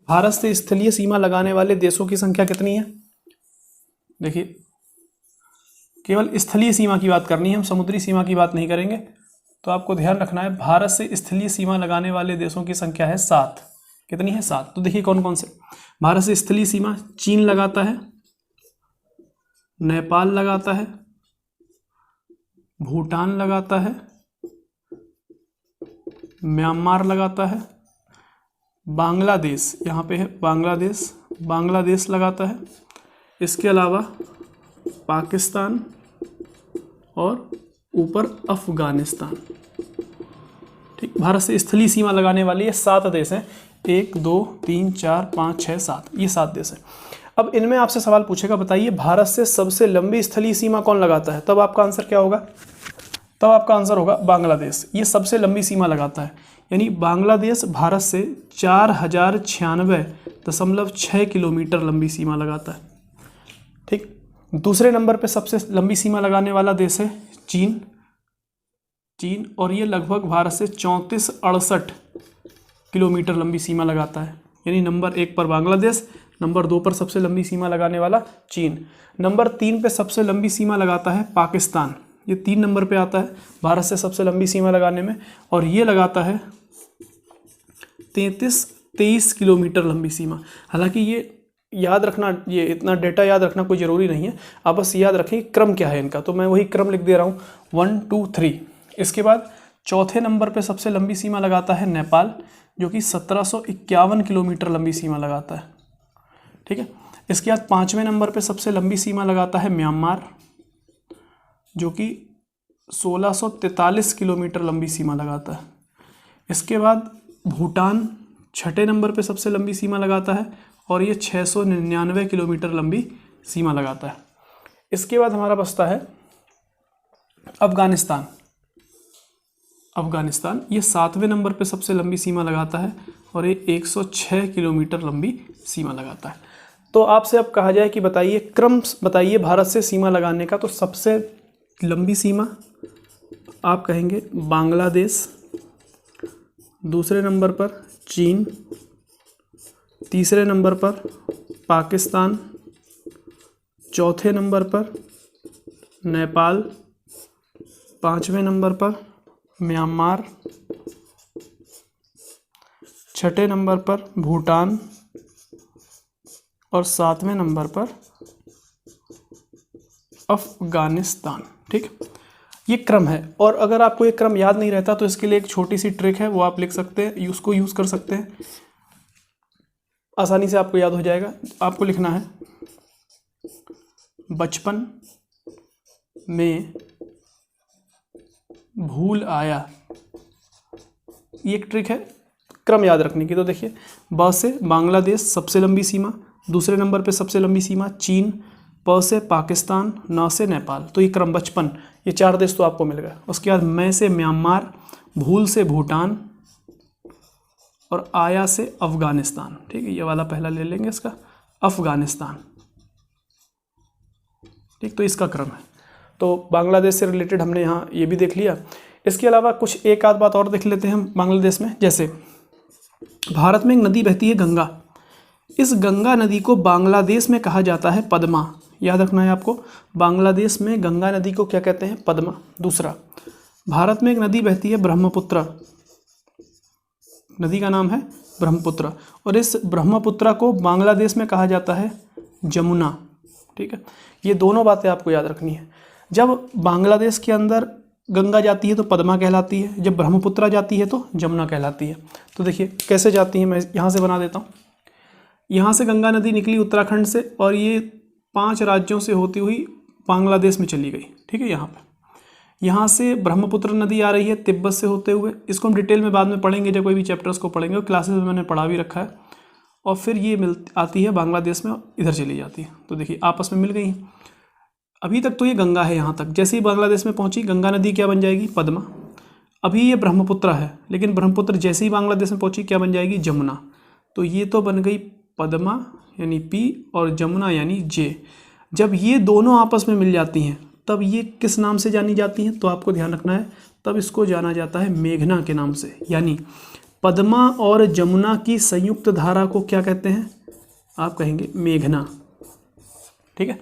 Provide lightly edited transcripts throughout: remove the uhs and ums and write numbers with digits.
भारत से स्थलीय सीमा लगाने वाले देशों की संख्या कितनी है? देखिए, केवल स्थलीय सीमा की बात करनी है, हम समुद्री सीमा की बात नहीं करेंगे। तो आपको ध्यान रखना है, भारत से स्थलीय सीमा लगाने वाले देशों की संख्या है 7। कितनी है? 7। तो देखिए कौन कौन से। भारत से स्थलीय सीमा चीन लगाता है, नेपाल लगाता है, भूटान लगाता है, म्यांमार लगाता है, बांग्लादेश, यहाँ पे है बांग्लादेश लगाता है, इसके अलावा पाकिस्तान और ऊपर अफगानिस्तान। ठीक, भारत से स्थलीय सीमा लगाने वाले ये 7 देश हैं। 1 2 3 4 5 6 7, ये 7 देश हैं। अब इनमें आपसे सवाल पूछेगा, बताइए भारत से सबसे लंबी स्थलीय सीमा कौन लगाता है? तब आपका आंसर क्या होगा? तब आपका आंसर होगा बांग्लादेश। ये सबसे लंबी सीमा लगाता है, यानी बांग्लादेश भारत से 4096.6 किलोमीटर लंबी सीमा लगाता है। ठीक, दूसरे नंबर पे सबसे लंबी सीमा लगाने वाला देश है चीन, और ये लगभग भारत से 3468 किलोमीटर लंबी सीमा लगाता है। यानी नंबर 1 पर बांग्लादेश, नंबर 2 पर सबसे लंबी सीमा लगाने वाला चीन, नंबर 3 पे सबसे लंबी सीमा लगाता है पाकिस्तान। ये 3 नंबर पे आता है भारत से सबसे लंबी सीमा लगाने में, और ये लगाता है 23 किलोमीटर लंबी सीमा। हालांकि ये याद रखना, ये इतना डेटा याद रखना कोई ज़रूरी नहीं है, आप बस याद रखें क्रम क्या है इनका। तो मैं वही क्रम लिख दे रहा हूँ 1 2 3। इसके बाद चौथे नंबर पे सबसे लंबी सीमा लगाता है नेपाल, जो कि 1751 किलोमीटर लंबी सीमा लगाता है। ठीक है, इसके बाद 5वें नंबर पे सबसे लंबी सीमा लगाता है म्यांमार, जो कि 1643 किलोमीटर लंबी सीमा लगाता है। इसके बाद भूटान 6ठे नंबर पे सबसे लंबी सीमा लगाता है, और ये 699 किलोमीटर लंबी सीमा लगाता है। इसके बाद हमारा बचता है अफगानिस्तान। ये 7वें नंबर पे सबसे लंबी सीमा लगाता है, और ये 106 किलोमीटर लंबी सीमा लगाता है। तो आपसे अब कहा जाए कि बताइए क्रम बताइए भारत से सीमा लगाने का, तो सबसे लंबी सीमा आप कहेंगे बांग्लादेश, दूसरे नंबर पर चीन, तीसरे नंबर पर पाकिस्तान, चौथे नंबर पर नेपाल, 5वें नंबर पर म्यांमार, 6ठे नंबर पर भूटान, और 7वें नंबर पर अफगानिस्तान। ठीक, ये क्रम है। और अगर आपको ये क्रम याद नहीं रहता तो इसके लिए एक छोटी सी ट्रिक है, वो आप लिख सकते हैं, उसको यूज़ कर सकते हैं, आसानी से आपको याद हो जाएगा। आपको लिखना है बचपन में भूल आया। ये एक ट्रिक है क्रम याद रखने की। तो देखिए, ब से बांग्लादेश सबसे लंबी सीमा, दूसरे नंबर पे सबसे लंबी सीमा चीन, प से पाकिस्तान, न से नेपाल। तो ये क्रम बचपन, ये 4 देश तो आपको मिल गए। उसके बाद मैं से म्यांमार, भूल से भूटान, और आया से अफगानिस्तान। ठीक है, ये वाला पहला ले लेंगे इसका, अफगानिस्तान। ठीक, तो इसका क्रम है। तो बांग्लादेश से रिलेटेड हमने यहाँ ये भी देख लिया। इसके अलावा कुछ एक आध बात और देख लेते हैं हम बांग्लादेश में। जैसे भारत में एक नदी बहती है गंगा, इस गंगा नदी को बांग्लादेश में कहा जाता है पद्मा। याद रखना है आपको, बांग्लादेश में गंगा नदी को क्या कहते हैं? पद्मा। दूसरा, भारत में एक नदी बहती है ब्रह्मपुत्र, नदी का नाम है ब्रह्मपुत्र, और इस ब्रह्मपुत्र को बांग्लादेश में कहा जाता है जमुना। ठीक है, ये दोनों बातें आपको याद रखनी है। जब बांग्लादेश के अंदर गंगा जाती है तो पद्मा कहलाती है, जब ब्रह्मपुत्र जाती है तो जमुना कहलाती है। तो देखिए कैसे जाती है, मैं यहाँ से बना देता हूँ। यहाँ से गंगा नदी निकली उत्तराखंड से, और ये 5 राज्यों से होती हुई बांग्लादेश में चली गई। ठीक है, यहाँ से ब्रह्मपुत्र नदी आ रही है तिब्बत से होते हुए। इसको हम डिटेल में बाद में पढ़ेंगे, जब कोई भी चैप्टर्स को पढ़ेंगे, और क्लासेस में मैंने पढ़ा भी रखा है। और फिर ये आती है बांग्लादेश में, इधर चली जाती है। तो देखिए आपस में मिल गई। अभी तक तो ये गंगा है यहाँ तक, जैसे ही बांग्लादेश में पहुँची गंगा नदी क्या बन जाएगी? पद्मा। अभी ये ब्रह्मपुत्र है, लेकिन ब्रह्मपुत्र जैसे ही बांग्लादेश में पहुँची क्या बन जाएगी? जमुना। तो ये तो बन गई पद्मा यानी पी, और जमुना यानी जे। जब ये दोनों आपस में मिल जाती हैं तब ये किस नाम से जानी जाती हैं? तो आपको ध्यान रखना है, तब इसको जाना जाता है मेघना के नाम से। यानी पद्मा और जमुना की संयुक्त धारा को क्या कहते हैं? आप कहेंगे मेघना। ठीक है,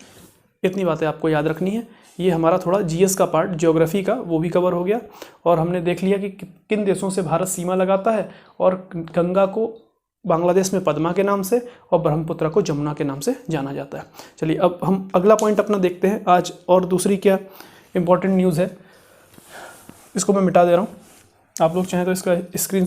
इतनी बातें आपको याद रखनी है। ये हमारा थोड़ा जीएस का पार्ट, ज्योग्राफी का, वो भी कवर हो गया। और हमने देख लिया कि किन देशों से भारत सीमा लगाता है, और गंगा को बांग्लादेश में पद्मा के नाम से और ब्रह्मपुत्र को जमुना के नाम से जाना जाता है। चलिए अब हम अगला पॉइंट अपना देखते हैं आज। और दूसरी क्या इंपॉर्टेंट न्यूज़ है, इसको मैं मिटा दे रहा हूँ। आप लोग चाहें तो इसका स्क्रीन